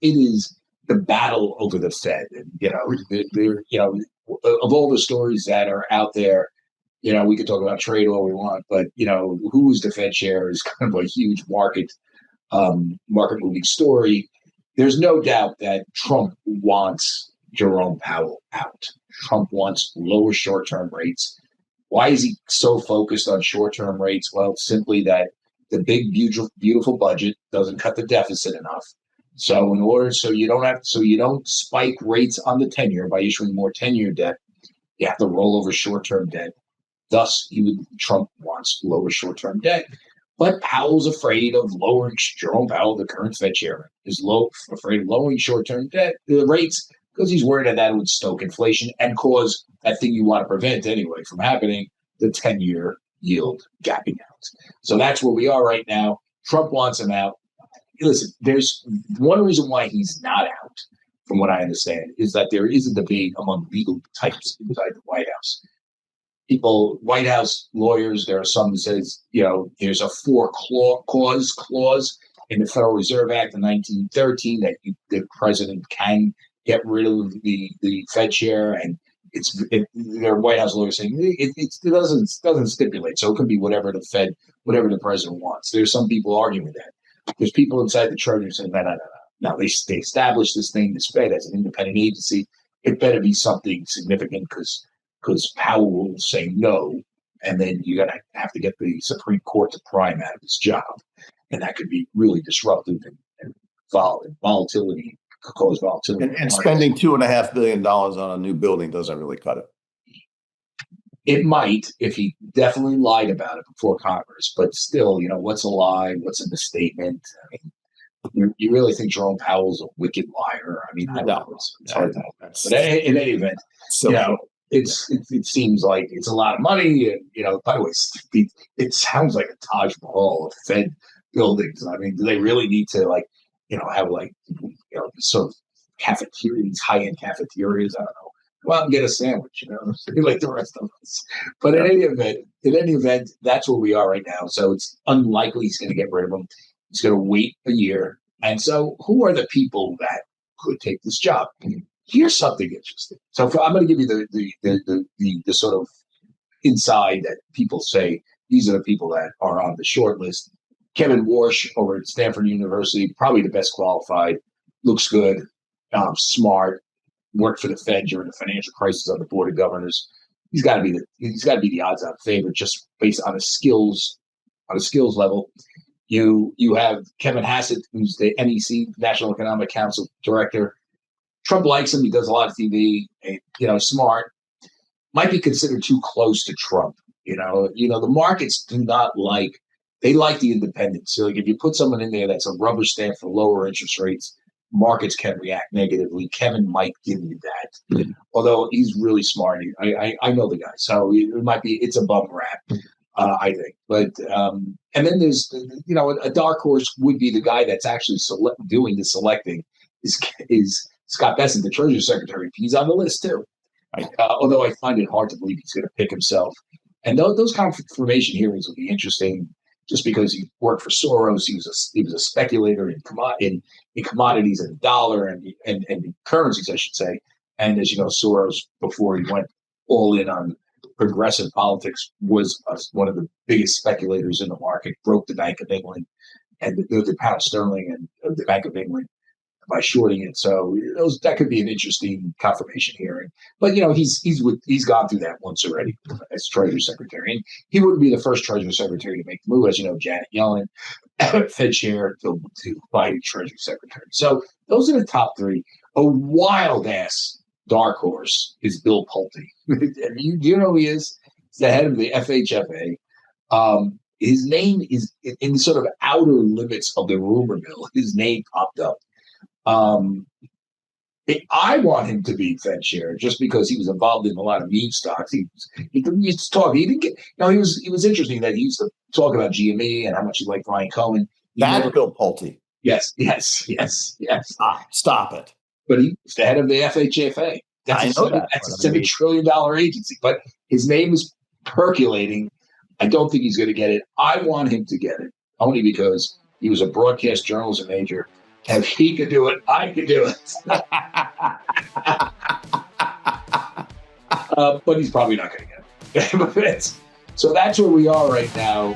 it is the battle over the Fed. And, of all the stories that are out there, we could talk about trade all we want, but, who is the Fed chair is kind of a huge market moving story. There's no doubt that Trump wants Jerome Powell out. Trump wants lower short-term rates. Why is he so focused on short-term rates? Well, simply that the big, beautiful budget doesn't cut the deficit enough. So you don't spike rates on the 10-year by issuing more 10-year debt, you have to roll over short-term debt. Thus, Trump wants lower short-term debt. But Powell's afraid of lowering, Jerome Powell, the current Fed chairman, is afraid of lowering short-term debt rates because he's worried that would stoke inflation and cause that thing you want to prevent anyway from happening, the 10-year yield gapping out. So that's where we are right now. Trump wants him out. Listen, there's one reason why he's not out, from what I understand, is that there is a debate among legal types inside the White House. White House lawyers, there are some who says, there's a four-cause clause in the Federal Reserve Act of 1913 that the president can get rid of the Fed chair, and there are White House lawyers saying it doesn't stipulate, so it can be whatever the president wants. There's some people arguing that. There's people inside the Treasury saying, no. Now they established this thing, this Fed, as an independent agency. It better be something significant because Powell will say no, and then you're going to have to get the Supreme Court to prime out of his job. And that could be really disruptive and volatility, could cause volatility. And spending $2.5 billion on a new building doesn't really cut it. It might, if he definitely lied about it before Congress. But still, what's a lie? What's in the statement? I mean, you really think Jerome Powell's a wicked liar? I mean, I don't know. It's hard to know. But in any event, it seems like it's a lot of money. And, by the way, it sounds like a Taj Mahal of Fed buildings. I mean, do they really need to have sort of cafeterias, high-end cafeterias? I don't know. Go out and get a sandwich, like the rest of us. But in any event, that's where we are right now. So it's unlikely he's going to get rid of him. He's going to wait a year. And so who are the people that could take this job? Here's something interesting. So I'm going to give you the sort of inside that people say these are the people that are on the short list. Kevin Warsh over at Stanford University, probably the best qualified, looks good, smart, worked for the Fed during the financial crisis on the board of governors. He's got to be the odds-on favorite just based on his skills level. You have Kevin Hassett, who's the NEC, National Economic Council director. Trump likes him. He does a lot of TV. Smart. Might be considered too close to Trump. The markets do not like. They like the independents. So, if you put someone in there that's a rubber stamp for lower interest rates, markets can react negatively. Kevin might give you that, although he's really smart. I know the guy, so it's a bum rap, I think. But and then there's a dark horse would be the guy that's actually doing the selecting is Scott Bessent, the Treasury Secretary. He's on the list too. Although I find it hard to believe he's going to pick himself. And those confirmation hearings will be interesting. Just because he worked for Soros, he was a speculator in commodities and dollar and currencies, I should say. And as you know, Soros, before he went all in on progressive politics, was one of the biggest speculators in the market. Broke the Bank of England and the pound sterling and the Bank of England by shorting it. So that could be an interesting confirmation hearing. But he's gone through that once already as Treasury Secretary, and he wouldn't be the first Treasury Secretary to make the move. As you know, Janet Yellen, Fed Chair, to Biden Treasury Secretary. So those are the top three. A wild ass dark horse is Bill Pulte. Do you know who he is? He's the head of the FHFA. His name is in the sort of outer limits of the rumor mill. His name popped up. I want him to be Fed chair just because he was involved in a lot of meme stocks. He used to talk. He didn't get. It was interesting that he used to talk about GME and how much he liked Ryan Cohen. That's Bill Pulte. Yes. Stop it. But he's the head of the FHFA. That's a $7 trillion agency. But his name is percolating. I don't think he's going to get it. I want him to get it only because he was a broadcast journalism major. If he could do it, I could do it. But he's probably not going to get it. So that's where we are right now.